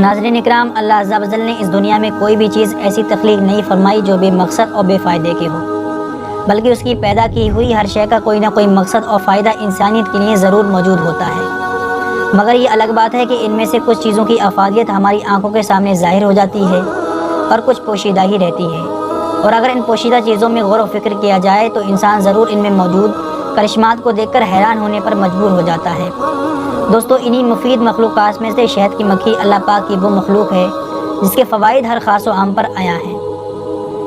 ناظرین اکرام، اللہ عز و جل نے اس دنیا میں کوئی بھی چیز ایسی تخلیق نہیں فرمائی جو بے مقصد اور بے فائدے کے ہو، بلکہ اس کی پیدا کی ہوئی ہر شے کا کوئی نہ کوئی مقصد اور فائدہ انسانیت کے لیے ضرور موجود ہوتا ہے۔ مگر یہ الگ بات ہے کہ ان میں سے کچھ چیزوں کی افادیت ہماری آنکھوں کے سامنے ظاہر ہو جاتی ہے اور کچھ پوشیدہ ہی رہتی ہے، اور اگر ان پوشیدہ چیزوں میں غور و فکر کیا جائے تو انسان ضرور ان میں موجود کرشمات کو دیکھ کر حیران ہونے پر مجبور ہو جاتا ہے۔ دوستو، انہی مفید مخلوقات میں سے شہد کی مکھی اللہ پاک کی وہ مخلوق ہے جس کے فوائد ہر خاص و عام پر آیا ہیں۔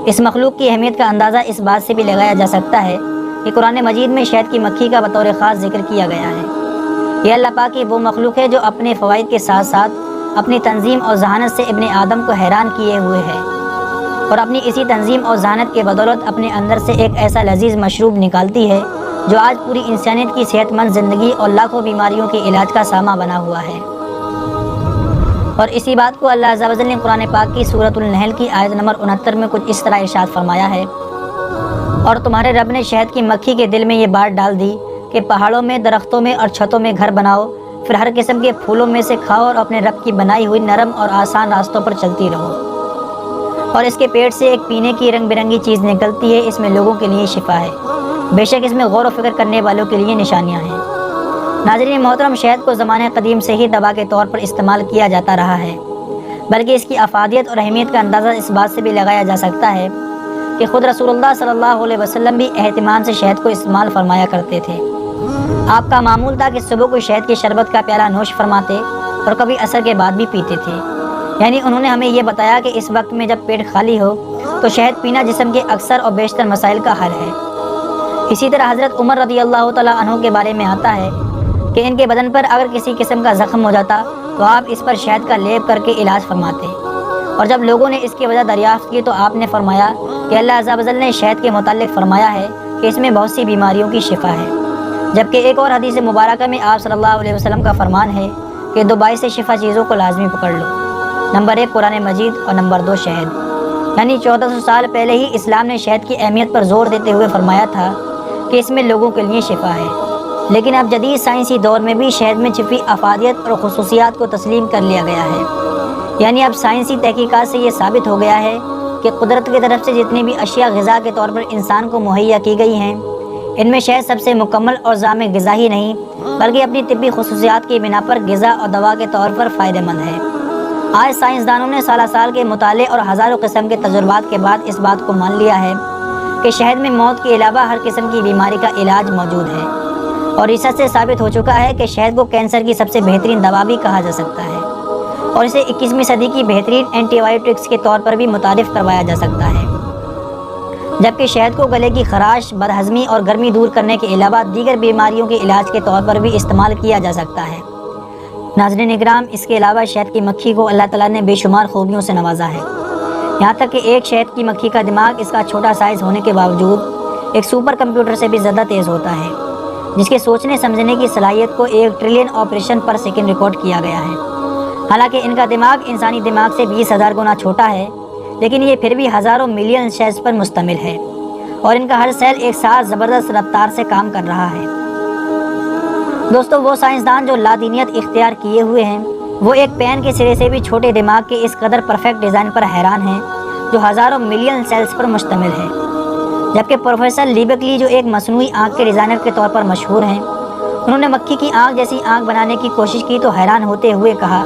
اس مخلوق کی اہمیت کا اندازہ اس بات سے بھی لگایا جا سکتا ہے کہ قرآن مجید میں شہد کی مکھی کا بطور خاص ذکر کیا گیا ہے۔ یہ اللہ پاک کی وہ مخلوق ہے جو اپنے فوائد کے ساتھ ساتھ اپنی تنظیم اور ذہانت سے ابن آدم کو حیران کیے ہوئے ہے، اور اپنی اسی تنظیم اور ذہانت کے بدولت اپنے اندر سے ایک ایسا لذیذ مشروب نکالتی ہے جو آج پوری انسانیت کی صحت مند زندگی اور لاکھوں بیماریوں کے علاج کا سامہ بنا ہوا ہے۔ اور اسی بات کو اللہ عز و جل نے قرآن پاک کی سورۃ النحل کی آیت نمبر 69 میں کچھ اس طرح ارشاد فرمایا ہے: اور تمہارے رب نے شہد کی مکھی کے دل میں یہ بات ڈال دی کہ پہاڑوں میں، درختوں میں اور چھتوں میں گھر بناؤ، پھر ہر قسم کے پھولوں میں سے کھاؤ اور اپنے رب کی بنائی ہوئی نرم اور آسان راستوں پر چلتی رہو، اور اس کے پیٹ سے ایک پینے کی رنگ برنگی چیز نکلتی ہے، اس میں لوگوں کے لیے شفا ہے، بے شک اس میں غور و فکر کرنے والوں کے لیے نشانیاں ہیں۔ ناظرین محترم، شہد کو زمانے قدیم سے ہی دوا کے طور پر استعمال کیا جاتا رہا ہے، بلکہ اس کی افادیت اور اہمیت کا اندازہ اس بات سے بھی لگایا جا سکتا ہے کہ خود رسول اللہ صلی اللہ علیہ وسلم بھی اہتمام سے شہد کو استعمال فرمایا کرتے تھے۔ آپ کا معمول تھا کہ صبح کو شہد کے شربت کا پیالہ نوش فرماتے اور کبھی عصر کے بعد بھی پیتے تھے، یعنی انہوں نے ہمیں یہ بتایا کہ اس وقت میں جب پیٹ خالی ہو تو شہد پینا جسم کے اکثر اور بیشتر مسائل کا حل ہے۔ اسی طرح حضرت عمر رضی اللہ تعالیٰ عنہ کے بارے میں آتا ہے کہ ان کے بدن پر اگر کسی قسم کا زخم ہو جاتا تو آپ اس پر شہد کا لیپ کر کے علاج فرماتے، اور جب لوگوں نے اس کی وجہ دریافت کی تو آپ نے فرمایا کہ اللہ عز و جل نے شہد کے متعلق فرمایا ہے کہ اس میں بہت سی بیماریوں کی شفا ہے، جبکہ ایک اور حدیث مبارکہ میں آپ صلی اللہ علیہ وسلم کا فرمان ہے کہ دو باعث شفا چیزوں کو لازمی پکڑ لو، نمبر 1 قرآن مجید اور نمبر 2 شہد۔ یعنی 1400 سال پہلے ہی اسلام نے شہد کی اہمیت پر زور دیتے ہوئے فرمایا تھا کہ اس میں لوگوں کے لیے شفا ہے، لیکن اب جدید سائنسی دور میں بھی شہد میں چھپی افادیت اور خصوصیات کو تسلیم کر لیا گیا ہے، یعنی اب سائنسی تحقیقات سے یہ ثابت ہو گیا ہے کہ قدرت کی طرف سے جتنی بھی اشیاء غذا کے طور پر انسان کو مہیا کی گئی ہیں، ان میں شہد سب سے مکمل اور جامع غذا ہی نہیں بلکہ اپنی طبی خصوصیات کی بنا پر غذا اور دوا کے طور پر فائدہ مند ہے۔ آج سائنسدانوں نے سالہ سال کے مطالعے اور ہزاروں قسم کے تجربات کے بعد اس بات کو مان لیا ہے کہ شہد میں موت کے علاوہ ہر قسم کی بیماری کا علاج موجود ہے، اور ریسرچ سے ثابت ہو چکا ہے کہ شہد کو کینسر کی سب سے بہترین دوا بھی کہا جا سکتا ہے، اور اسے 21ویں صدی کی بہترین اینٹی بایوٹکس کے طور پر بھی متعارف کروایا جا سکتا ہے، جبکہ شہد کو گلے کی خراش، بدہضمی اور گرمی دور کرنے کے علاوہ دیگر بیماریوں کے علاج کے طور پر بھی استعمال کیا جا سکتا ہے۔ ناظرین اکرام، اس کے علاوہ شہد کی مکھی کو اللہ تعالیٰ نے بے شمار خوبیوں سے نوازا ہے، یہاں تک کہ ایک شہد کی مکھی کا دماغ اس کا چھوٹا سائز ہونے کے باوجود ایک سپر کمپیوٹر سے بھی زیادہ تیز ہوتا ہے، جس کے سوچنے سمجھنے کی صلاحیت کو 1 trillion operation per second record کیا گیا ہے۔ حالانکہ ان کا دماغ انسانی دماغ سے 20,000 گنا چھوٹا ہے، لیکن یہ پھر بھی ہزاروں ملین سیلز پر مشتمل ہے، اور ان کا ہر سیل ایک ساتھ زبردست رفتار سے کام کر رہا ہے۔ دوستو، وہ سائنسدان جو لادینیت اختیار کیے ہوئے ہیں وہ ایک پین کے سرے سے بھی چھوٹے دماغ کے اس قدر پرفیکٹ ڈیزائن پر حیران ہیں جو ہزاروں ملین سیلز پر مشتمل ہے، جبکہ پروفیسر لی بکلی جو ایک مصنوعی آنکھ کے ڈیزائنر کے طور پر مشہور ہیں، انہوں نے مکھی کی آنکھ جیسی آنکھ بنانے کی کوشش کی تو حیران ہوتے ہوئے کہا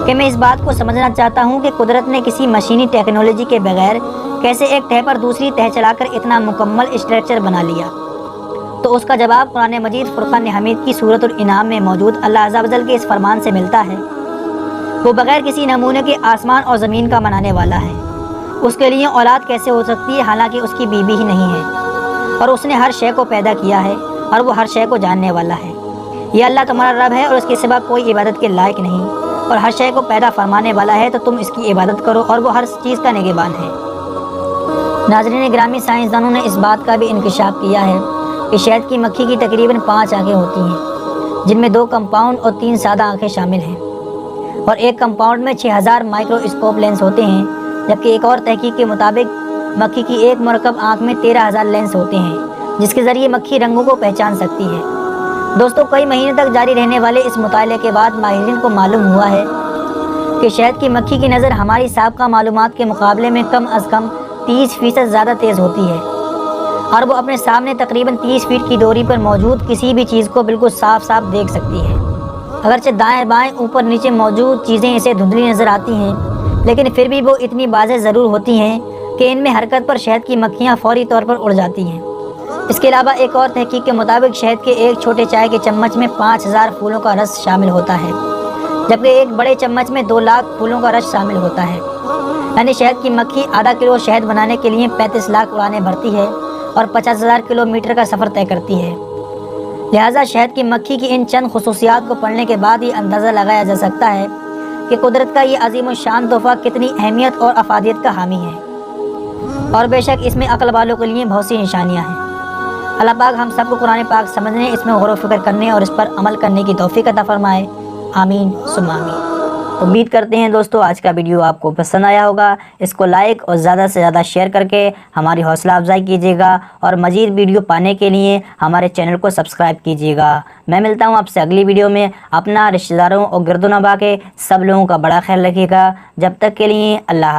کہ میں اس بات کو سمجھنا چاہتا ہوں کہ قدرت نے کسی مشینی ٹیکنالوجی کے بغیر کیسے ایک تہہ پر دوسری تہہ چلا کر اتنا مکمل اسٹرکچر بنا لیا۔ تو اس کا جواب قرآن مجید فرقان حمید کی سورۃ الانعام میں موجود اللہ عز و جل کے اس فرمان سے ملتا ہے: وہ بغیر کسی نمونے کے آسمان اور زمین کا بنانے والا ہے، اس کے لیے اولاد کیسے ہو سکتی ہے حالانکہ اس کی بیوی ہی نہیں ہے، اور اس نے ہر شے کو پیدا کیا ہے اور وہ ہر شے کو جاننے والا ہے۔ یہ اللہ تمہارا رب ہے اور اس کے سوا کوئی عبادت کے لائق نہیں، اور ہر شے کو پیدا فرمانے والا ہے، تو تم اس کی عبادت کرو، اور وہ ہر چیز کا نگہبان ہے۔ ناظرین گرامی، سائنسدانوں نے اس بات کا بھی انکشاف کیا ہے کہ شہد کی مکھی کی تقریباً 5 آنکھیں ہوتی ہیں، جن میں 2 کمپاؤنڈ اور 3 سادہ آنکھیں شامل ہیں، اور ایک کمپاؤنڈ میں 6000 مائکرو اسکوپ لینس ہوتے ہیں، جبکہ ایک اور تحقیق کے مطابق مکھی کی ایک مرکب آنکھ میں 13,000 لینس ہوتے ہیں، جس کے ذریعے مکھی رنگوں کو پہچان سکتی ہے۔ دوستو، کئی مہینے تک جاری رہنے والے اس مطالعے کے بعد ماہرین کو معلوم ہوا ہے کہ شہد کی مکھی کی نظر ہماری سابقہ معلومات کے مقابلے میں کم از کم 30% زیادہ تیز ہوتی ہے اور وہ اپنے سامنے تقریباً 30 فیٹ کی دوری پر موجود کسی بھی چیز کو بالکل صاف صاف دیکھ سکتی ہے۔ اگرچہ دائیں بائیں اوپر نیچے موجود چیزیں اسے دھندلی نظر آتی ہیں، لیکن پھر بھی وہ اتنی واضح ضرور ہوتی ہیں کہ ان میں حرکت پر شہد کی مکھیاں فوری طور پر اڑ جاتی ہیں۔ اس کے علاوہ ایک اور تحقیق کے مطابق شہد کے ایک چھوٹے چائے کے چمچ میں 5000 پھولوں کا رس شامل ہوتا ہے، جبکہ ایک بڑے چمچ میں 2 لاکھ پھولوں کا رس شامل ہوتا ہے۔ یعنی شہد کی مکھی آدھا کلو شہد بنانے کے لیے 35 لاکھ اڑانیں بھرتی ہے اور 50,000 کلومیٹر کا سفر طے کرتی ہے۔ لہٰذا شہد کی مکھی کی ان چند خصوصیات کو پڑھنے کے بعد ہی اندازہ لگایا جا سکتا ہے کہ قدرت کا یہ عظیم الشان تحفہ کتنی اہمیت اور افادیت کا حامی ہے، اور بے شک اس میں عقل والوں کے لیے بہت سی نشانیاں ہیں۔ اللہ پاک ہم سب کو قرآن پاک سمجھنے، اس میں غور و فکر کرنے اور اس پر عمل کرنے کی توفیق عطا فرمائے، آمین ثم آمین۔ امید کرتے ہیں دوستو آج کا ویڈیو آپ کو پسند آیا ہوگا۔ اس کو لائک اور زیادہ سے زیادہ شیئر کر کے ہماری حوصلہ افزائی کیجیے گا، اور مزید ویڈیو پانے کے لیے ہمارے چینل کو سبسکرائب کیجیے گا۔ میں ملتا ہوں آپ سے اگلی ویڈیو میں۔ اپنا، رشتہ داروں اور گرد و نواح کے سب لوگوں کا بڑا خیال رکھیے گا۔ جب تک کے لیے اللہ حافظ۔